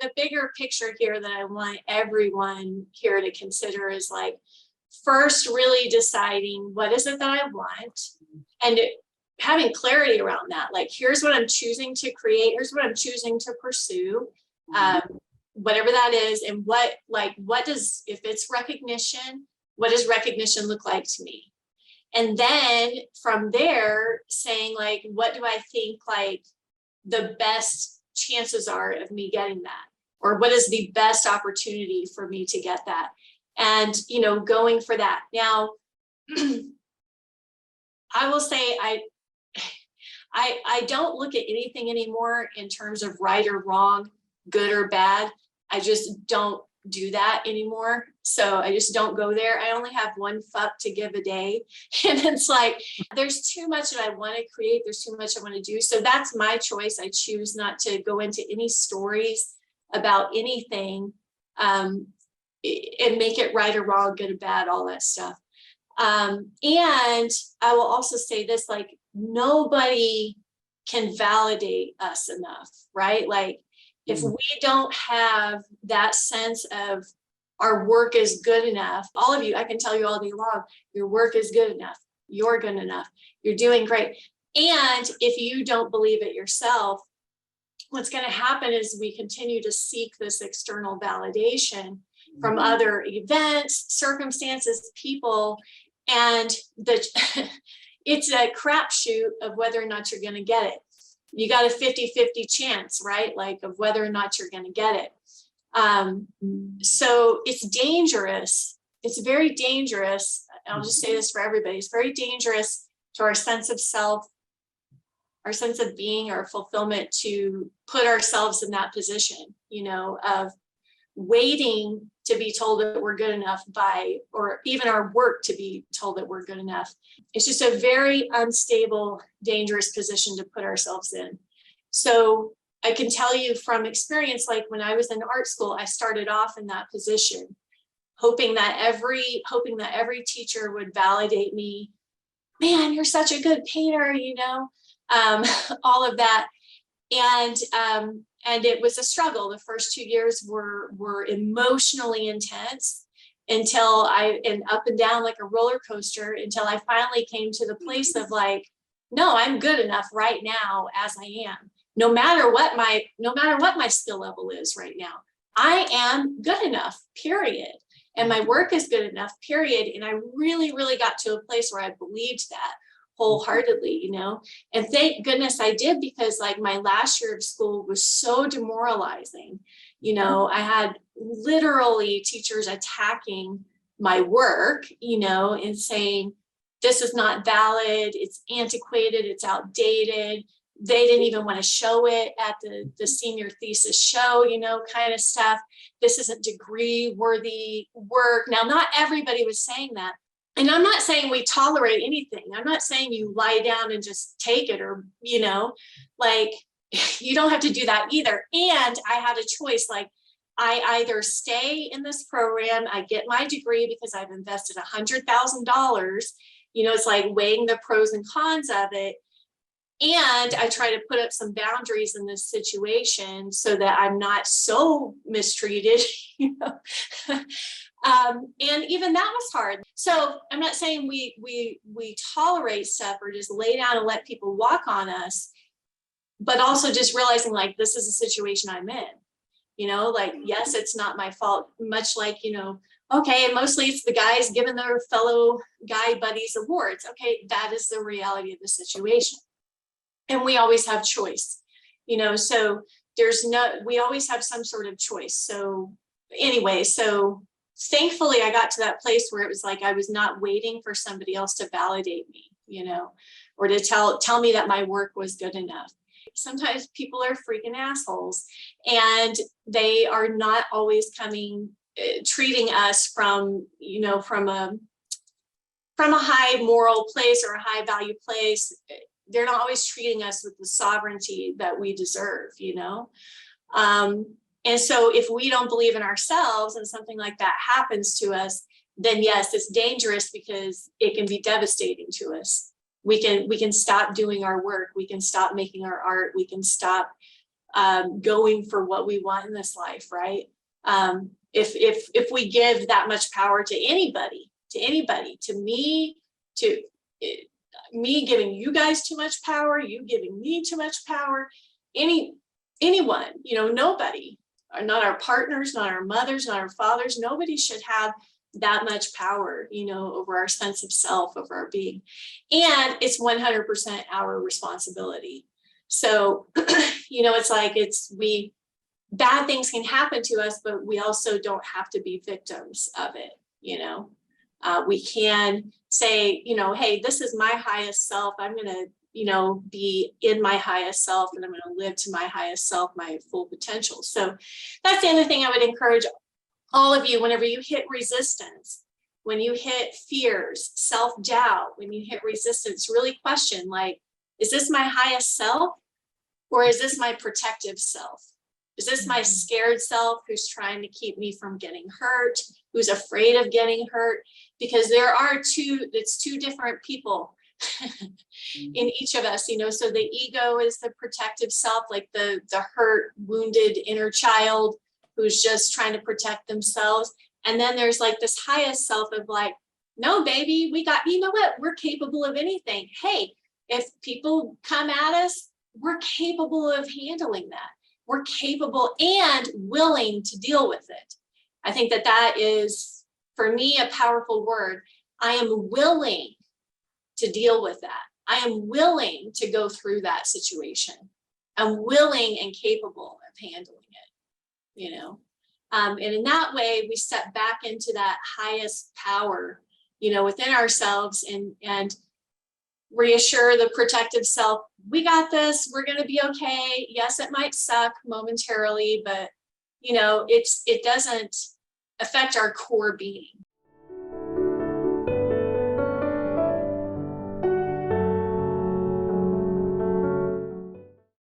The bigger picture here that I want everyone here to consider is like, first, really deciding what is it that I want and having clarity around that. Like, here's what I'm choosing to create. Here's what I'm choosing to pursue, whatever that is. And what does, if it's recognition, what does recognition look like to me? And then from there saying like, what do I think like the best chances are of me getting that? Or what is the best opportunity for me to get that? And, going for that. Now, I will say I don't look at anything anymore in terms of right or wrong, good or bad. I just don't do that anymore. So I just don't go there. I only have one fuck to give a day. And it's like, there's too much that I want to create. There's too much I want to do. So that's my choice. I choose not to go into any stories about anything and make it right or wrong, good or bad, all that stuff. And I will also say this, like, nobody can validate us enough, right? Like, if we don't have that sense of our work is good enough, all of you, I can tell you all day long, your work is good enough. You're good enough. You're doing great. And if you don't believe it yourself, what's going to happen is we continue to seek this external validation from other events, circumstances, people, and it's a crapshoot of whether or not you're going to get it. You got a 50-50 chance, right? Like, of whether or not you're going to get it. So it's dangerous. It's very dangerous. I'll just say this for everybody. It's very dangerous to our sense of self, our sense of being, our fulfillment, to put ourselves in that position, of waiting to be told that we're good enough by, or even our work to be told that we're good enough. It's just a very unstable, dangerous position to put ourselves in. So I can tell you from experience, like when I was in art school, I started off in that position, hoping that every teacher would validate me. Man, you're such a good painter, all of that. And it was a struggle. The first 2 years were emotionally intense and up and down like a roller coaster, until I finally came to the place of like, no, I'm good enough right now as I am. No matter what my skill level is right now, I am good enough, period. And my work is good enough, period. And I really, really got to a place where I believed that wholeheartedly, and thank goodness I did, because like my last year of school was so demoralizing. I had literally teachers attacking my work, and saying, this is not valid, it's antiquated, it's outdated. They didn't even want to show it at the senior thesis show, kind of stuff. This isn't degree worthy work. Now, not everybody was saying that. And I'm not saying we tolerate anything. I'm not saying you lie down and just take it, or, like, you don't have to do that either. And I had a choice. Like, I either stay in this program, I get my degree because I've invested $100,000, it's like weighing the pros and cons of it. And I try to put up some boundaries in this situation so that I'm not so mistreated, and even that was hard. So I'm not saying we tolerate stuff or just lay down and let people walk on us, but also just realizing like, this is a situation I'm in, like, yes, it's not my fault. Much like, okay, mostly it's the guys giving their fellow guy buddies awards. Okay, that is the reality of the situation. And we always have choice, so we always have some sort of choice. So anyway, so thankfully I got to that place where it was like, I was not waiting for somebody else to validate me, or to tell me that my work was good enough. Sometimes people are freaking assholes, and they are not always treating us from a high moral place or a high value place. They're not always treating us with the sovereignty that we deserve, And so if we don't believe in ourselves and something like that happens to us, then yes, it's dangerous, because it can be devastating to us. We can stop doing our work. We can stop making our art. We can stop going for what we want in this life, right? If we give that much power to anybody, to me, to me giving you guys too much power, you giving me too much power, anyone, nobody, not our partners, not our mothers, not our fathers, nobody should have that much power, over our sense of self, over our being. And it's 100% our responsibility. So, it's like bad things can happen to us, but we also don't have to be victims of it. We can say, hey, this is my highest self. I'm going to, be in my highest self, and I'm going to live to my highest self, my full potential. So that's the other thing I would encourage all of you, whenever you hit resistance, when you hit fears, self-doubt, when you hit resistance, really question, like, is this my highest self, or is this my protective self? Is this my scared self who's trying to keep me from getting hurt, who's afraid of getting hurt? Because it's two different people in each of us, so the ego is the protective self, like the hurt, wounded inner child who's just trying to protect themselves. And then there's like this highest self of like, no, baby, we're capable of anything. Hey, if people come at us, we're capable of handling that. We're capable and willing to deal with it. I think that is, for me, a powerful word. I am willing to deal with that. I am willing to go through that situation. I'm willing and capable of handling it, and in that way, we step back into that highest power, within ourselves, and reassure the protective self, we got this, we're going to be okay. Yes, it might suck momentarily, but it doesn't affect our core being.